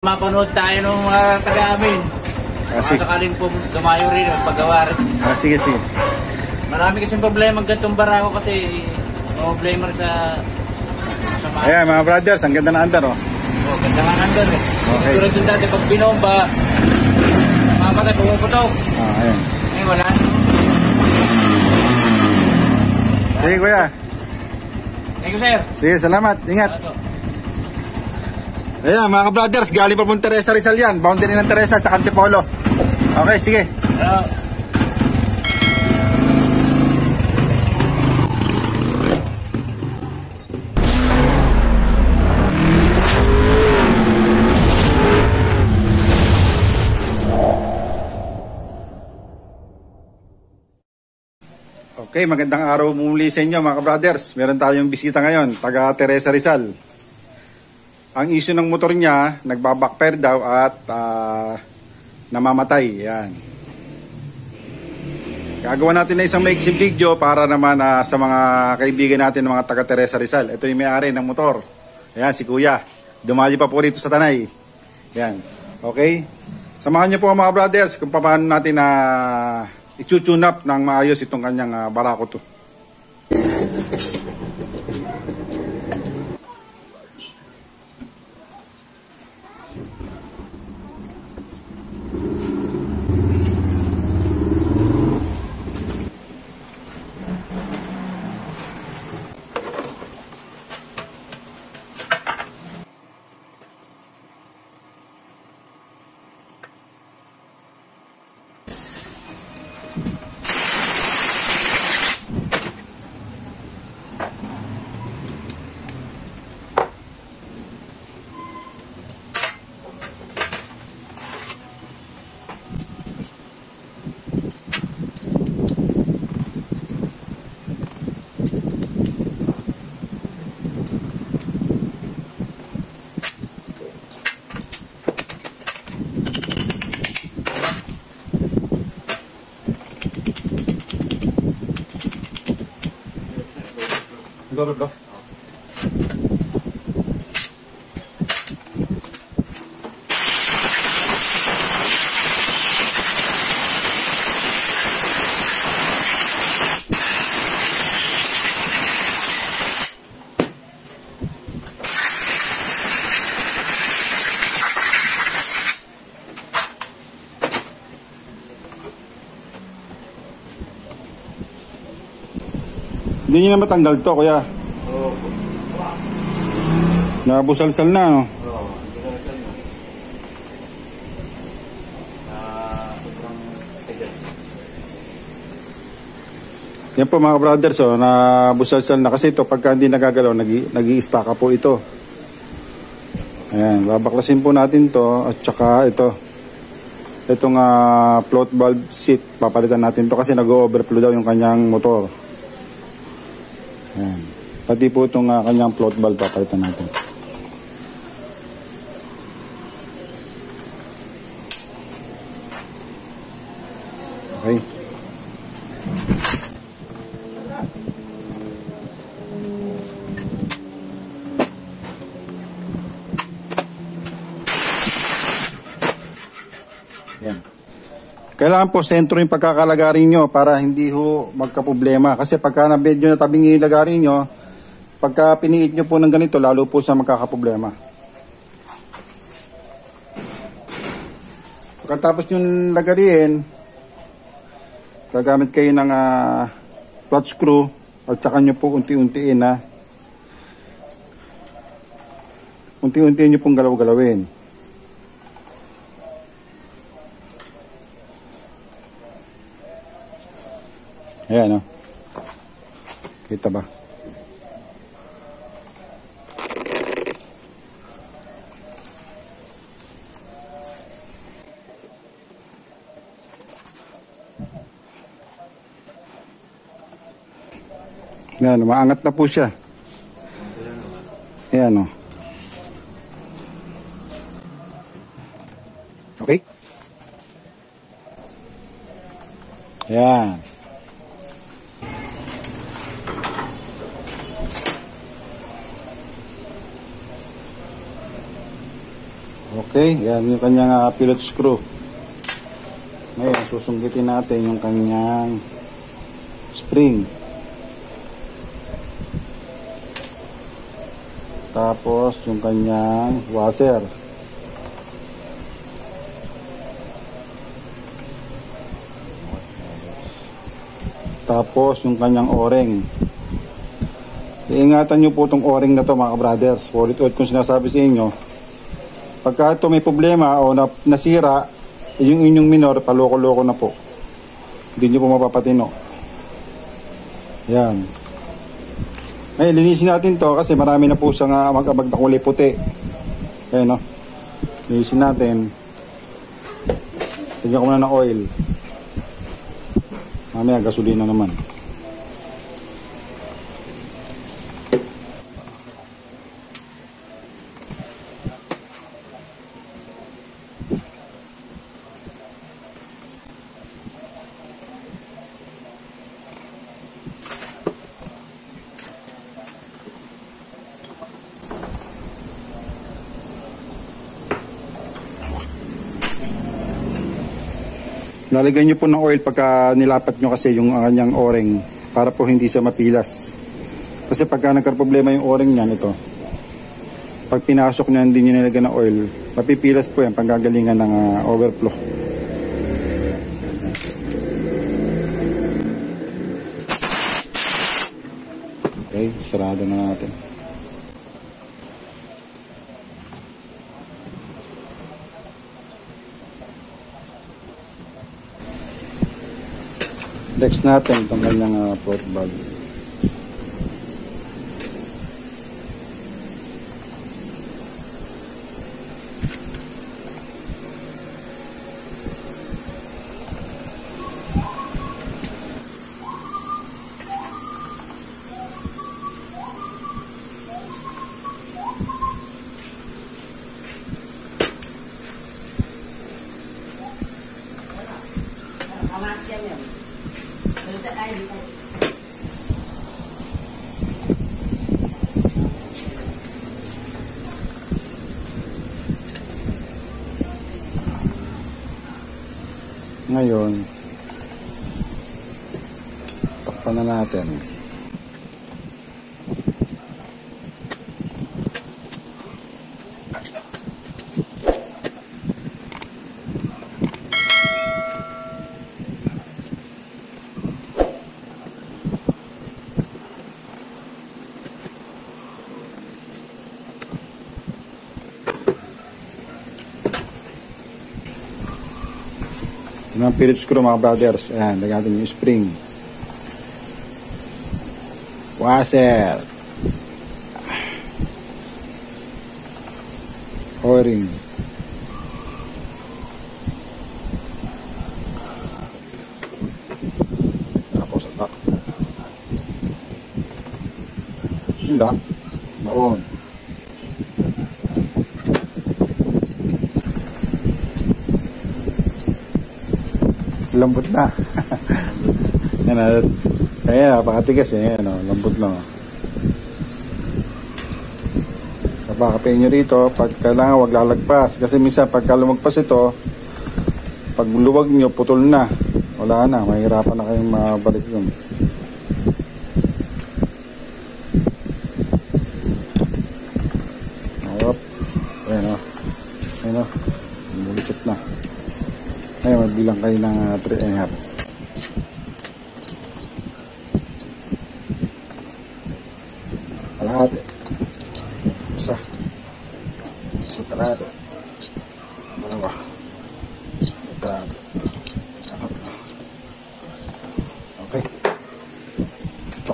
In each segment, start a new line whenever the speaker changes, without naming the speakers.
Mapanood tayo ng mga taga-amin. Sakaling po dumayo rin ang paggawa rin.
Sige.
Marami kasing problema gantong barako kasi problema sa mga...
Ayan mga brothers, ang ganda na andar oh.
Oh, ganda nga andar eh.
Okay.
Tulad yung dati pag binomba, mamatay pumuputok.
Ayan.
Eh wala.
Sige kuya.
Thank you sir.
Sige, salamat. Ingat. Ayan mga brothers, galing pa pong Teresa Rizal yan. Boundary ng Teresa at Antipolo. Okay, sige. Okay, magandang araw muli sa inyo mga brothers. Meron tayong bisita ngayon, taga Teresa Rizal. Ang issue ng motor niya, nagbabackfire daw at namamatay. Yan. Gagawa natin na isang maiksi video para naman sa mga kaibigan natin ng mga taga Teresa Rizal. Ito yung may-ari ng motor. Ayan, si Kuya. Dumayo pa po rito sa Tanay. Yan. Okay? Samahan niyo po mga brothers kung paano natin i-tune up ng maayos itong kanyang barako to. Bro. Hindi niya na matanggal to, kuya. Oo. Nabusalsal na, no?
Oo, busalsal na. Sobrang tigas.
Yan po mga brothers, oh, nabusalsal na kasi ito pagka hindi nagagalaw, nag-i-staka po ito. Ayan, babaklasin po natin to at saka ito. Itong float valve seat, papalitan natin to kasi nag-overflow daw yung kanyang motor. Ayan. Pati po itong kanyang float valve papalitan natin. Okay. Ayan. Kailangan po sentro yung pagkakalagarin nyo para hindi ho magka-problema. Kasi pagka na-bed nyo na tabing yung lagarin nyo, pagka piniit nyo po ng ganito, lalo po siya magkakaproblema. Pagkatapos yung lagarin, gagamit kayo ng flat screw at saka nyo po unti-untiin unti-untiin nyo pong galaw-galawin. Ayan, oh. Kita ba? Ayan, maangat na po siya. Ayan, oh. Okay? Ayan. Okay, yan yung kanyang pilot screw. Ngayon, susungkitin natin yung kanyang spring. Tapos yung kanyang washer. Tapos yung kanyang o-ring. Iingatan nyo po itong o-ring na to mga brothers. Ulit-ulit kung sinasabi sa inyo, pagka ito may problema o nasira, yung inyong minor, paloko-loko na po. Hindi nyo po mapapatino. Yan. Ngayon, linisin natin to kasi marami na po siyang mag-abag na kulay puti. Ayan, no? Linisin natin. Tignan ko muna ng oil. Mamaya, gasolina naman. Lalagyan nyo po ng oil pagka nilapat nyo kasi yung kanyang o-ring para po hindi siya mapilas. Kasi pagka nagka-problema yung o-ring niyan, ito, pag pinasok nyo hindi nyo nilagyan ng oil, mapipilas po yan pagkagalingan ng overflow. Okay, sarado na natin. Next natin itong kanyang port valve. Ngayon, takpan na natin. Yung pilot screw mga brothers. Ayan, lagyan natin yung spring. Washer. O-ring. Tapos ito. Hindi. Noon. Lambot na. Yan, kaya napakatigas eh. Yan, lambot lang. Napakapin nyo rito pag kailangan wag lalagpas kasi minsan pagka lumagpas ito, pag luwag nyo putol na, wala na, mahirapan na kayong mabalik yun. Ayan o, mulisip na. Ngayon, magbilang kayo ng 3.5. Kalahati. Isa. Isa kalahati. Dalawa. Kalahati. Okay. Ito.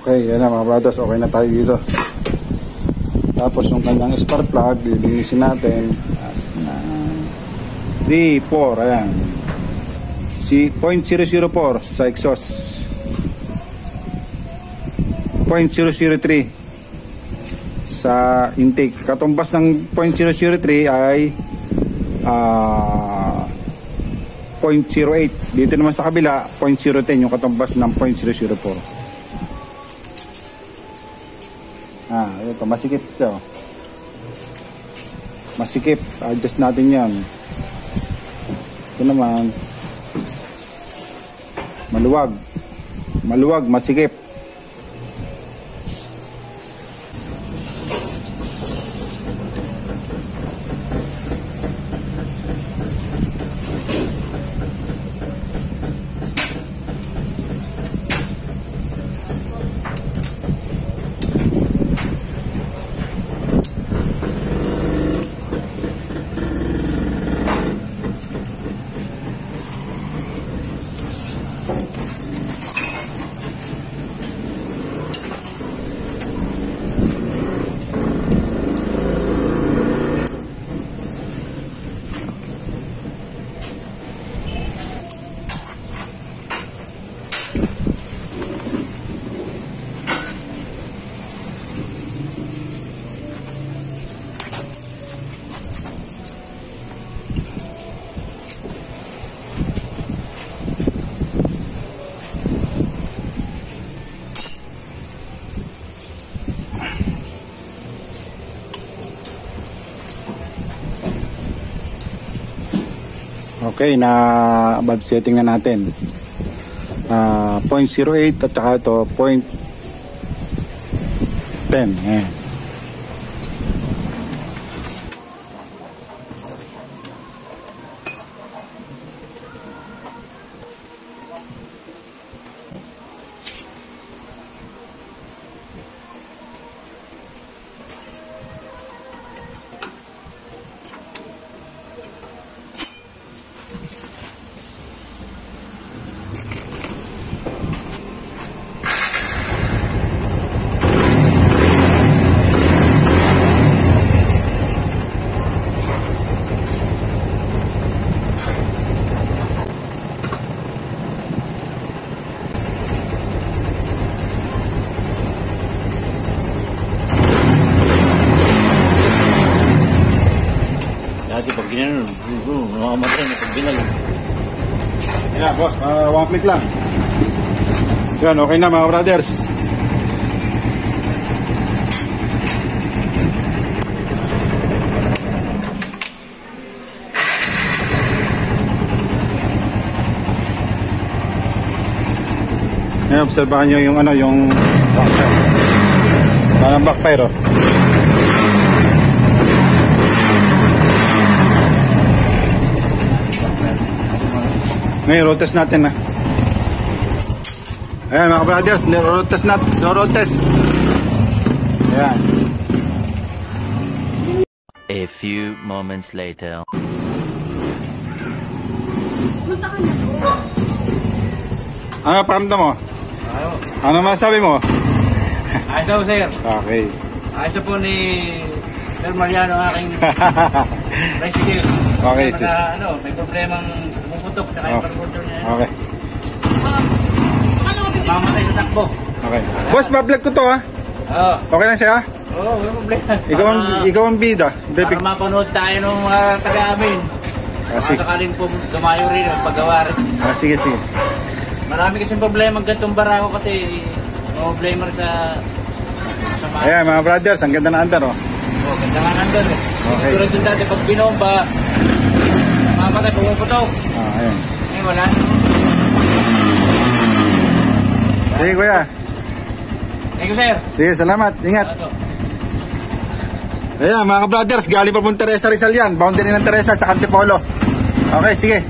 Okay, yan na mga brothers, okay na tayo dito. Tapos yung kanyang spark plug, lilinisin natin. 3, 4, ayan. Si 0.004 sa exhaust. 0.003 sa intake. Katumbas ng 0.003 ay 0.08. Dito naman sa kabila 0.010 yung katumbas ng 0.004. Ito masikip ito. Masikip, adjust natin yan. Ito naman maluwag, masikip. Okay, na valve setting na natin. 0.08 at saka ito 0.10. Ayan.
Dati pag ginanon, makamatay na pag binal.
Yeah, boss, one click lang. Yan, okay na mga brothers. Ayan, obserbahan nyo yung yung backfire. Parang backfire, oh. Ngayon, road test natin na. Ayan mga brothers, road test natin. Road test. Ayan.
A few moments later.
Ano pakiramdam mo? Ano masabi mo?
Ayos daw, sir.
Okay.
Ayos po ni Sir Mariano ang aking bicycle.
Okay,
Pagka, may problemang pumuputok sa kayong converter niya.
Okay.
Mamatay sa takbo.
Okay. Boss, bablog ko to ha.
Oo.
Okay lang siya?
Oo, walang problema.
Ikaw ang bida.
Para mapanood tayo ng mga taga-amin.
Sige.
Sakaling po dumayo rin ang paggawa rin.
Sige.
Marami kasing problema ang gantong barako kasi problema rin sa mga...
Ayan mga brothers, ang ganda na andar oh.
Oo, ganda nga nandun eh.
Okay.
Tulad din dati pag binomba, mamatay, pumuputok.
Ayan.
Ngayon wala.
Sige kuya.
Thank you, sir.
Sige, salamat. Ingat. Ayan mga brothers, galing pa pong Teresa Rizal yan. Boundary ng Teresa at Antipolo. Okay, sige.